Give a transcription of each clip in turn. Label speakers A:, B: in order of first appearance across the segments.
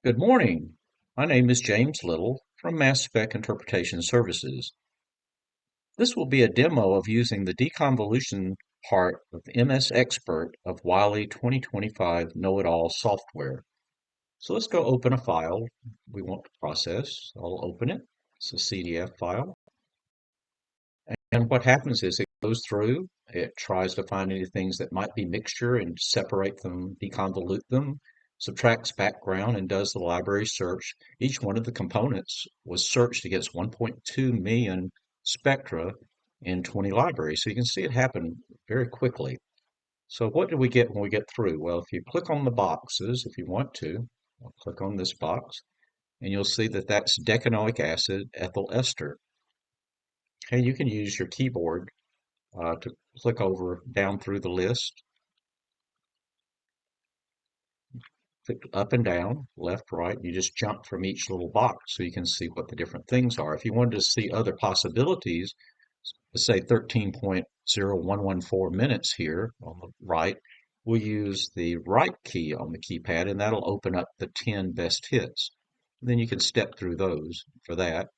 A: Good morning. My name is James Little from Mass Spec Interpretation Services. This will be a demo of using the deconvolution part of MS Expert of Wiley 2025 KnowItAll software. So let's go open a file we want to process. I'll open it. It's a CDF file. And what happens is it goes through, it tries to find any things that might be mixture and separate them, deconvolute them, subtracts background and does the library search. Each one of the components was searched against 1.2 million spectra in 20 libraries. So you can see it happen very quickly. So what do we get when we get through? Well, if you click on the boxes, if you want to, I'll click on this box, and you'll see that that's decanoic acid ethyl ester. And you can use your keyboard to click over down through the list, click up and down, left, right. You just jump from each little box so you can see what the different things are. If you wanted to see other possibilities, let's say 13.0114 minutes here on the right, we'll use the right key on the keypad and that'll open up the 10 best hits. Then you can step through those for that.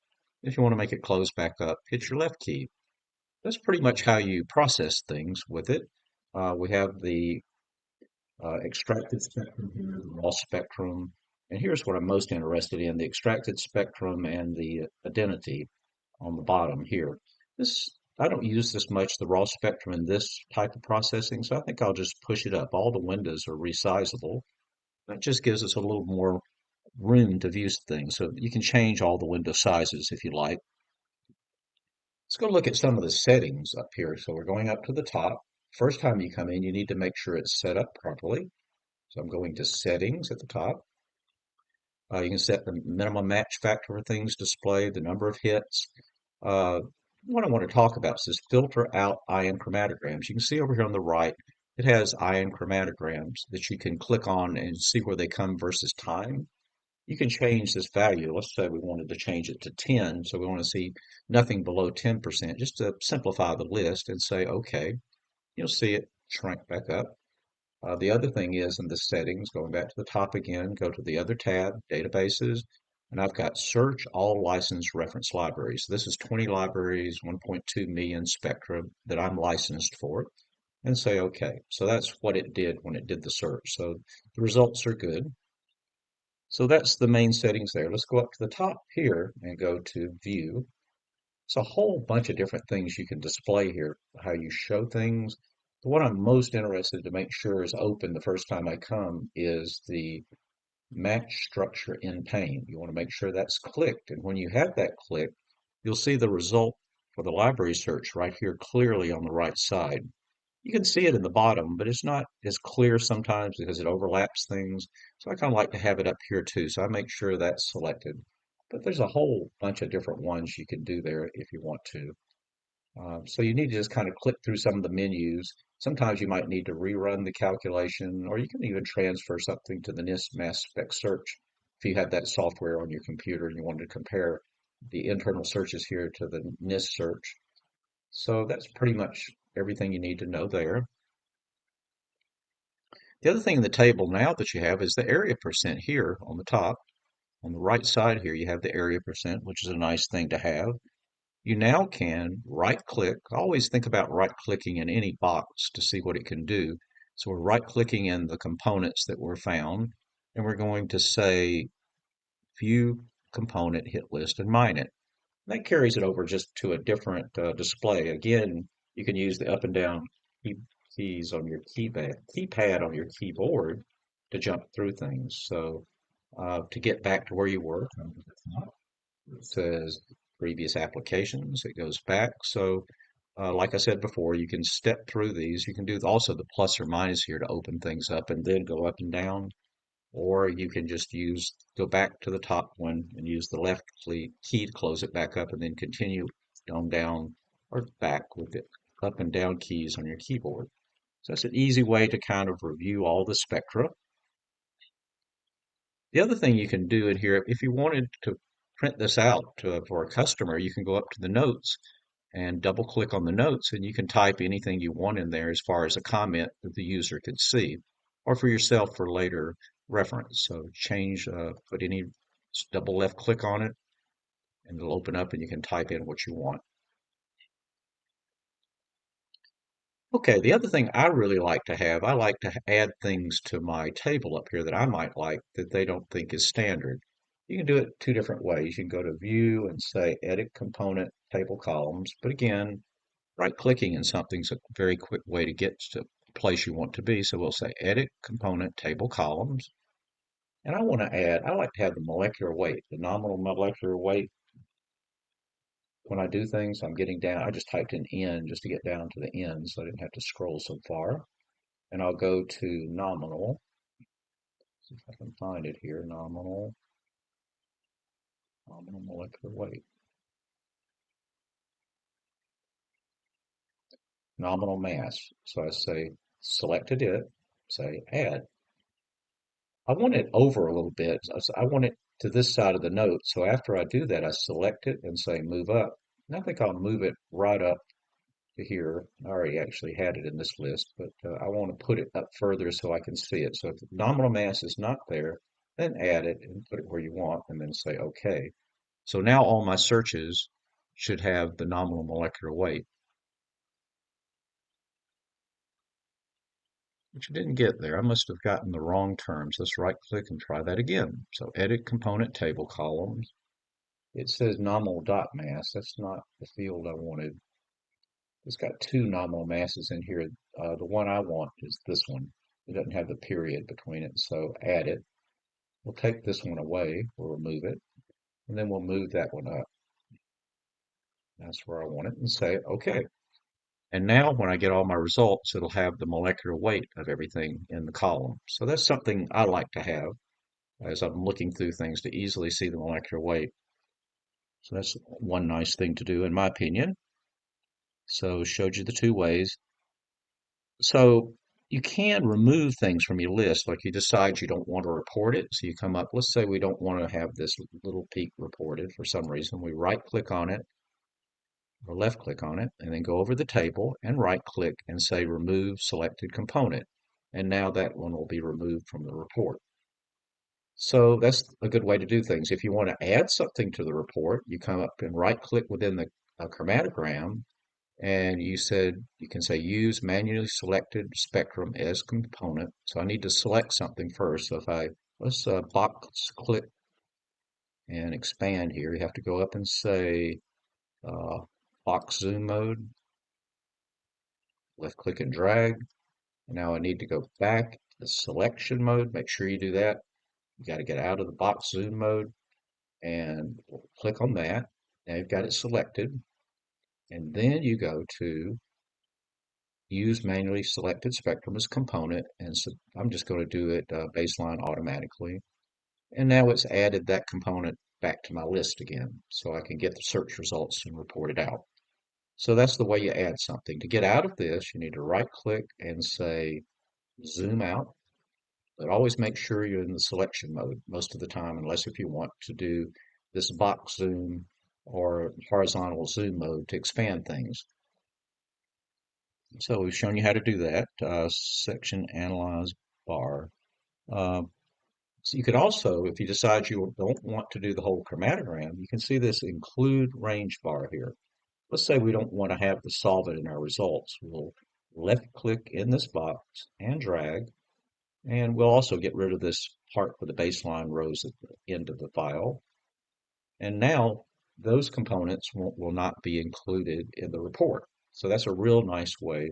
A: If you want to make it close back up, hit your left key. That's pretty much how you process things with it. We have the extracted spectrum here, the raw spectrum, and here's what I'm most interested in, the extracted spectrum and the identity on the bottom here. This, I don't use this much, the raw spectrum in this type of processing, so I think I'll just push it up. All the windows are resizable. That just gives us a little more room to view things. So you can change all the window sizes if you like. Let's go look at some of the settings up here. So we're going up to the top. First time you come in, you need to make sure it's set up properly. So I'm going to settings at the top. You can set the minimum match factor for things displayed, the number of hits. What I want to talk about is filter out ion chromatograms. You can see over here on the right, it has ion chromatograms that you can click on and see where they come versus time. You can change this value. Let's say we wanted to change it to 10, so we want to see nothing below 10%, just to simplify the list and say, okay, you'll see it shrink back up. The other thing is in the settings, going back to the top again, go to the other tab, databases, and I've got search all licensed reference libraries. So this is 20 libraries, 1.2 million spectra that I'm licensed for, and say okay. So that's what it did when it did the search. So the results are good. So that's the main settings there. Let's go up to the top here and go to view. It's a whole bunch of different things you can display here, how you show things. The one I'm most interested to make sure is open the first time I come is the match structure in pane. You want to make sure that's clicked. And when you have that clicked, you'll see the result for the library search right here clearly on the right side. You can see it in the bottom, but it's not as clear sometimes because it overlaps things. So I kind of like to have it up here too. So I make sure that's selected. But there's a whole bunch of different ones you can do there if you want to. So you need to just kind of click through some of the menus. Sometimes you might need to rerun the calculation, or you can even transfer something to the NIST Mass Spec Search if you have that software on your computer and you want to compare the internal searches here to the NIST search. So that's pretty much everything you need to know there. The other thing in the table now that you have is the area percent here on the top. On the right side here, you have the area percent, which is a nice thing to have. You now can right click. Always think about right clicking in any box to see what it can do. So we're right clicking in the components that were found, and we're going to say view component hit list and mine it. That carries it over just to a different display. Again, you can use the up and down keys on your keypad on your keyboard to jump through things. So to get back to where you were, it says previous applications. It goes back. So like I said before, you can step through these. You can do also the plus or minus here to open things up and then go up and down. Or you can just go back to the top one and use the left key to close it back up and then continue on down or back with the up and down keys on your keyboard. So that's an easy way to kind of review all the spectra. The other thing you can do in here, if you wanted to print this out for a customer, you can go up to the notes and double click on the notes and you can type anything you want in there as far as a comment that the user can see, or for yourself for later reference. So change, put any, double left click on it and it'll open up and you can type in what you want. Okay, the other thing I really like to have, I like to add things to my table up here that I might like that they don't think is standard. You can do it two different ways. You can go to View and say Edit Component Table Columns. But again, right-clicking in something's a very quick way to get to the place you want to be. So we'll say Edit Component Table Columns. And I want to add, I like to have the molecular weight, the nominal molecular weight. When I do things, I'm getting down. I just typed in N just to get down to the end so I didn't have to scroll so far. And I'll go to nominal. See if I can find it here. Nominal molecular weight. Nominal mass. So I say selected it, say add. I want it over a little bit. I want it to this side of the note. So after I do that, I select it and say move up. And I think I'll move it right up to here. I already actually had it in this list, but I want to put it up further so I can see it. So if the nominal mass is not there, then add it and put it where you want and then say OK. So now all my searches should have the nominal molecular weight, which I didn't get there. I must have gotten the wrong terms. Let's right click and try that again. So edit component table columns. It says nominal dot mass. That's not the field I wanted. It's got two nominal masses in here. The one I want is this one. It doesn't have the period between it, so add it. We'll take this one away. We'll remove it. And then we'll move that one up. That's where I want it and say OK. And now when I get all my results, it'll have the molecular weight of everything in the column. So that's something I like to have as I'm looking through things to easily see the molecular weight. So that's one nice thing to do in my opinion. So showed you the two ways. So you can remove things from your list, like you decide you don't want to report it. So you come up, let's say we don't want to have this little peak reported for some reason. We right click on it or left click on it and then go over the table and right click and say remove selected component. And now that one will be removed from the report. So that's a good way to do things. If you want to add something to the report, you come up and right click within the chromatogram and you can say use manually selected spectrum as component. So I need to select something first. So if let's box click and expand here, you have to go up and say uh, box zoom mode, left click and drag. Now I need to go back to the selection mode. Make sure you do that. You got to get out of the box zoom mode and click on that. Now you've got it selected. And then you go to use manually selected spectrum as component. And so I'm just going to do it baseline automatically. And now it's added that component back to my list again. So I can get the search results and report it out. So that's the way you add something. To get out of this, you need to right click and say zoom out. But always make sure you're in the selection mode most of the time, unless if you want to do this box zoom or horizontal zoom mode to expand things. So we've shown you how to do that. Section analyze bar. Uh, so you could also, if you decide you don't want to do the whole chromatogram, you can see this include range bar here. Let's say we don't want to have the solvent in our results. We'll left click in this box and drag. And we'll also get rid of this part for the baseline rows at the end of the file. And now those components will not be included in the report. So that's a real nice way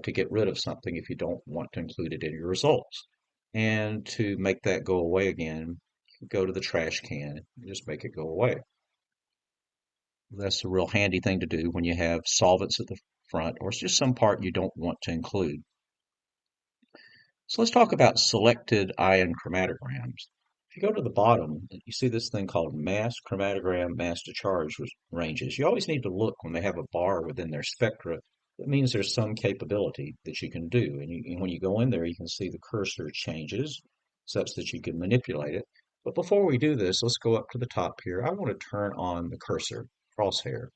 A: to get rid of something if you don't want to include it in your results. And to make that go away again, go to the trash can and just make it go away. That's a real handy thing to do when you have solvents at the front or it's just some part you don't want to include. So let's talk about selected ion chromatograms. If you go to the bottom, you see this thing called mass chromatogram mass to charge ranges. You always need to look when they have a bar within their spectra. That means there's some capability that you can do. And when you go in there, you can see the cursor changes such that you can manipulate it. But before we do this, let's go up to the top here. I want to turn on the cursor, crosshair.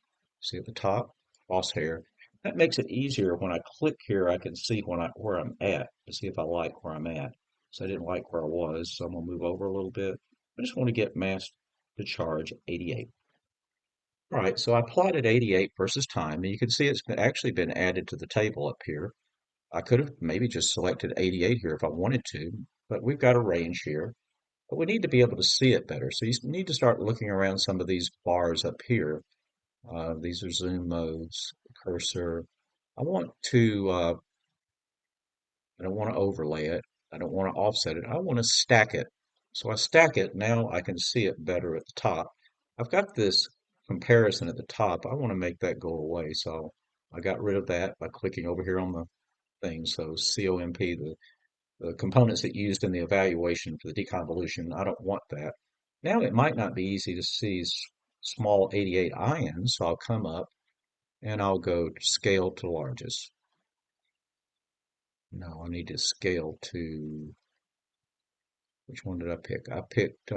A: See at the top, crosshair. That makes it easier when I click here, I can see where I'm at to see if I like where I'm at. So I didn't like where I was, so I'm going to move over a little bit. I just want to get mass to charge 88. All right, so I plotted 88 versus time, and you can see it's actually been added to the table up here. I could have maybe just selected 88 here if I wanted to, but we've got a range here. But we need to be able to see it better. So you need to start looking around some of these bars up here. These are zoom modes, cursor. I want to, I don't want to overlay it. I don't want to offset it. I want to stack it. So I stack it. Now I can see it better at the top. I've got this comparison at the top. I want to make that go away. So I got rid of that by clicking over here on the thing. So COMP, the components that used in the evaluation for the deconvolution, I don't want that. Now it might not be easy to see small 88 ions, so I'll come up and I'll go scale to largest. No, I need to scale to, which one did I pick? I picked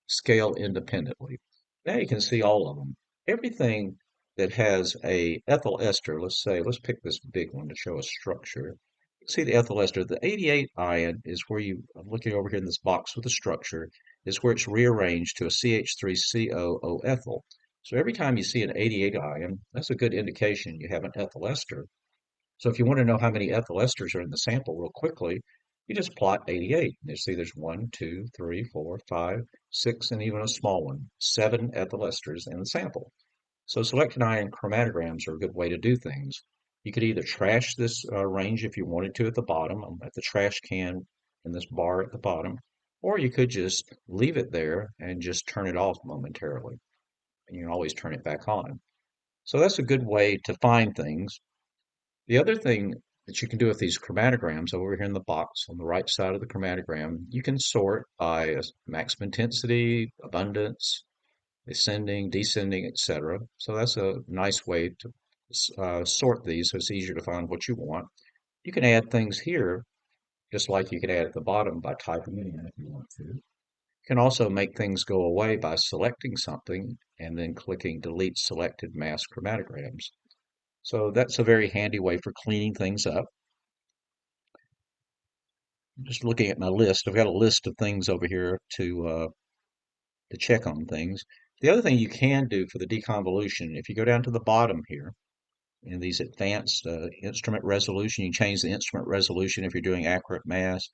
A: scale independently. Now you can see all of them. Everything that has a ethyl ester, let's pick this big one to show a structure. See the ethyl ester, the 88 ion is where I'm looking over here in this box with the structure, is where it's rearranged to a CH3COO ethyl. So every time you see an 88 ion, that's a good indication you have an ethyl ester. So if you want to know how many ethyl esters are in the sample real quickly, you just plot 88. You see there's 1, 2, 3, 4, 5, 6, and even a small one, 7 ethyl esters in the sample. So selected ion chromatograms are a good way to do things. You could either trash this range if you wanted to at the bottom, at the trash can in this bar at the bottom, or you could just leave it there and just turn it off momentarily. And you can always turn it back on. So that's a good way to find things. The other thing that you can do with these chromatograms over here in the box on the right side of the chromatogram, you can sort by maximum intensity, abundance, ascending, descending, etc. So that's a nice way to sort these so it's easier to find what you want. You can add things here just like you could add at the bottom by typing it in if you want to. You can also make things go away by selecting something and then clicking delete selected mass chromatograms. So that's a very handy way for cleaning things up. Just looking at my list, I've got a list of things over here to check on things. The other thing you can do for the deconvolution, if you go down to the bottom here in these advanced instrument resolution, you can change the instrument resolution if you're doing accurate mass.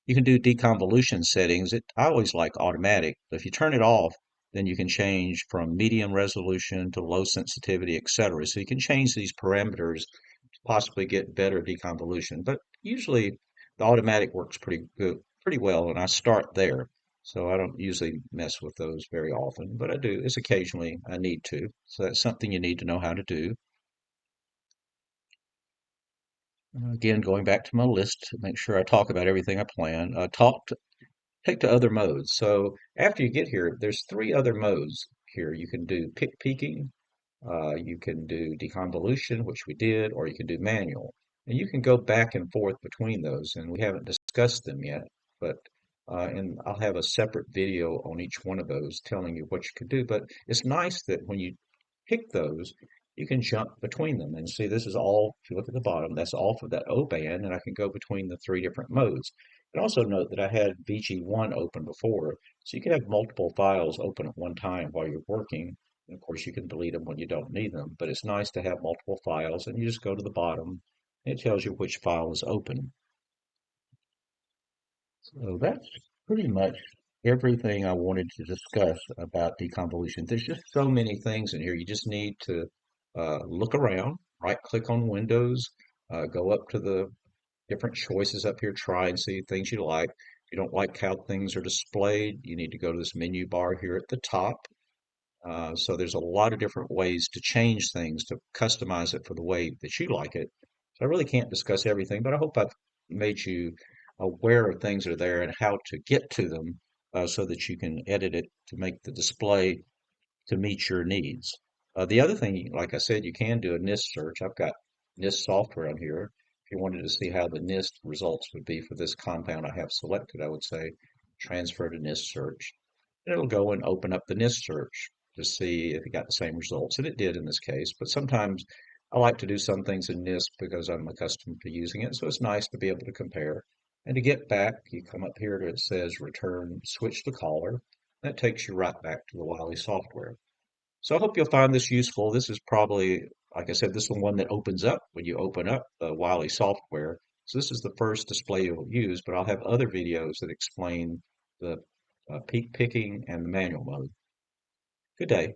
A: You can do deconvolution settings. I always like automatic, but if you turn it off, then you can change from medium resolution to low sensitivity, etc. So you can change these parameters to possibly get better deconvolution. But usually the automatic works pretty good, pretty well, and I start there. So I don't usually mess with those very often, but I do. It's occasionally I need to. So that's something you need to know how to do. Again, going back to my list to make sure I talk about everything I plan. Take to other modes. So after you get here, there's 3 other modes here. You can do pick peeking, you can do deconvolution, which we did, or you can do manual. And you can go back and forth between those, and we haven't discussed them yet, but and I'll have a separate video on each one of those telling you what you can do. But it's nice that when you pick those, you can jump between them. And see, this is all, if you look at the bottom, that's all for that O band, and I can go between the 3 different modes. And also note that I had VG1 open before, so you can have multiple files open at one time while you're working. And of course, you can delete them when you don't need them, but it's nice to have multiple files, and you just go to the bottom, and it tells you which file is open. So that's pretty much everything I wanted to discuss about deconvolution. There's just so many things in here. You just need to look around, right click on Windows, go up to the different choices up here, try and see things you like. If you don't like how things are displayed, you need to go to this menu bar here at the top. So there's a lot of different ways to change things, to customize it for the way that you like it. So I really can't discuss everything, but I hope I've made you aware of things that are there and how to get to them so that you can edit it to make the display to meet your needs. The other thing, like I said, you can do a NIST search. I've got NIST software on here. If you wanted to see how the NIST results would be for this compound I have selected, I would say transfer to NIST search. And it'll go and open up the NIST search to see if it got the same results. And it did in this case, but sometimes I like to do some things in NIST because I'm accustomed to using it. So it's nice to be able to compare. And to get back, you come up here to it says return, switch to caller. That takes you right back to the Wiley software. So I hope you'll find this useful. This is probably, like I said, this is the one that opens up when you open up the Wiley software. So this is the first display you'll use, but I'll have other videos that explain the peak picking and the manual mode. Good day.